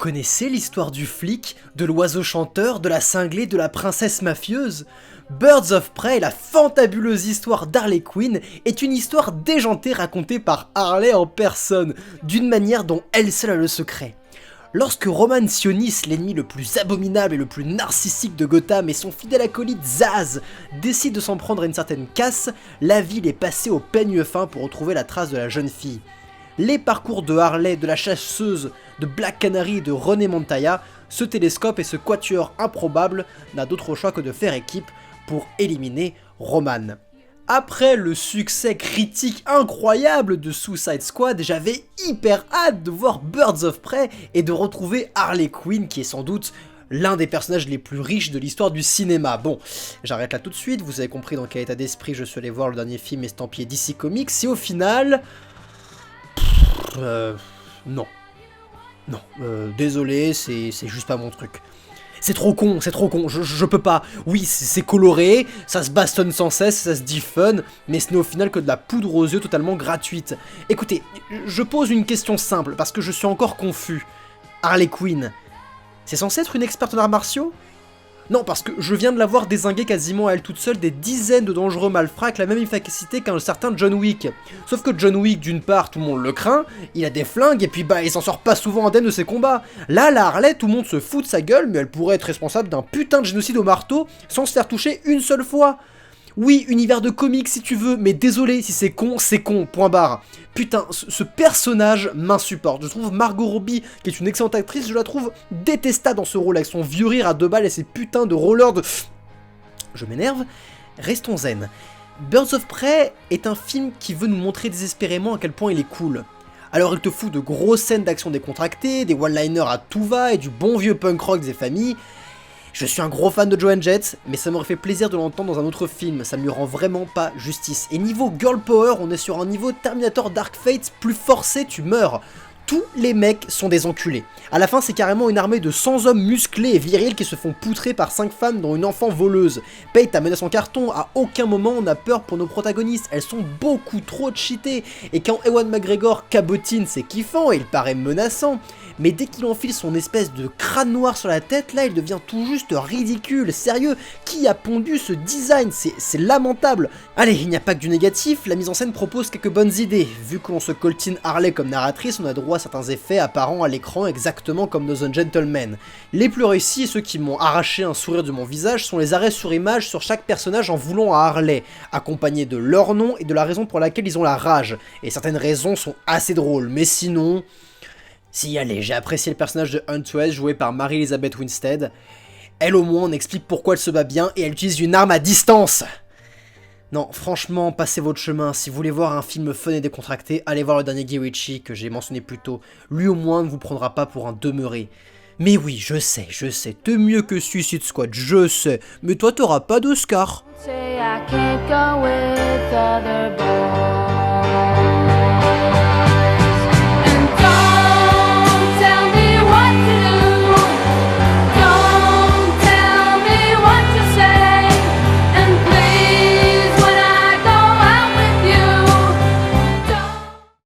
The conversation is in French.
connaissez l'histoire du flic, de l'oiseau chanteur, de la cinglée, de la princesse mafieuse? Birds of Prey, la fantabuleuse histoire d'Harley Quinn, est une histoire déjantée racontée par Harley en personne, d'une manière dont elle seule a le secret. Lorsque Roman Sionis, l'ennemi le plus abominable et le plus narcissique de Gotham, et son fidèle acolyte Zsasz décident de s'en prendre à une certaine casse, la ville est passée au peigne fin pour retrouver la trace de la jeune fille. Les parcours de Harley, de la chasseuse, de Black Canary et de René Montoya, ce télescope et ce quatuor improbable n'a d'autre choix que de faire équipe pour éliminer Roman. Après le succès critique incroyable de Suicide Squad, j'avais hyper hâte de voir Birds of Prey et de retrouver Harley Quinn, qui est sans doute l'un des personnages les plus riches de l'histoire du cinéma. Bon, j'arrête là tout de suite, vous avez compris dans quel état d'esprit je suis allé voir le dernier film estampillé DC Comics, et au final... non. Non, désolé, c'est juste pas mon truc. C'est trop con, je peux pas. Oui, c'est coloré, ça se bastonne sans cesse, ça se dit fun, mais ce n'est au final que de la poudre aux yeux totalement gratuite. Écoutez, je pose une question simple, parce que je suis encore confus. Harley Quinn, c'est censé être une experte en arts martiaux? Non, parce que je viens de la voir dézinguer quasiment à elle toute seule des dizaines de dangereux malfrats avec la même efficacité qu'un certain John Wick. Sauf que John Wick, d'une part, tout le monde le craint, il a des flingues et puis bah il s'en sort pas souvent indemne de ses combats. Là, la Harley, tout le monde se fout de sa gueule, mais elle pourrait être responsable d'un putain de génocide au marteau sans se faire toucher une seule fois. Oui, univers de comics si tu veux, mais désolé, si c'est con, point barre. Putain, ce personnage m'insupporte. Je trouve Margot Robbie, qui est une excellente actrice, je la trouve détestable dans ce rôle, avec son vieux rire à 2 balles et ses putains de rollers de... Je m'énerve. Restons zen. Birds of Prey est un film qui veut nous montrer désespérément à quel point il est cool. Alors il te fout de grosses scènes d'action décontractées, des one-liners à tout va et du bon vieux punk rock des familles. Je suis un gros fan de Joan Jett, mais ça m'aurait fait plaisir de l'entendre dans un autre film, ça ne lui rend vraiment pas justice. Et niveau girl power, on est sur un niveau Terminator Dark Fate plus forcé, tu meurs. Tous les mecs sont des enculés. À la fin, c'est carrément une armée de 100 hommes musclés et virils qui se font poutrer par 5 femmes dont une enfant voleuse. Paye ta menace en carton, à aucun moment on a peur pour nos protagonistes, elles sont beaucoup trop cheatées. Et quand Ewan McGregor cabotine, c'est kiffant et il paraît menaçant. Mais dès qu'il enfile son espèce de crâne noir sur la tête, là il devient tout juste ridicule. Sérieux, qui a pondu ce design? C'est lamentable. Allez, il n'y a pas que du négatif, la mise en scène propose quelques bonnes idées. Vu que l'on se coltine Harley comme narratrice, on a droit à certains effets apparents à l'écran exactement comme dans The Gentleman. Les plus réussis et ceux qui m'ont arraché un sourire de mon visage sont les arrêts sur image sur chaque personnage en voulant à Harley, accompagnés de leur nom et de la raison pour laquelle ils ont la rage. Et certaines raisons sont assez drôles, mais sinon... Si, allez, j'ai apprécié le personnage de Huntress joué par Mary-Elizabeth Winstead. Elle au moins on explique pourquoi elle se bat bien et elle utilise une arme à distance. Non, franchement, passez votre chemin. Si vous voulez voir un film fun et décontracté, allez voir le dernier Guy Ritchie que j'ai mentionné plus tôt. Lui au moins ne vous prendra pas pour un demeuré. Mais oui, je sais, t'es mieux que Suicide Squad, je sais. Mais toi t'auras pas d'Oscar.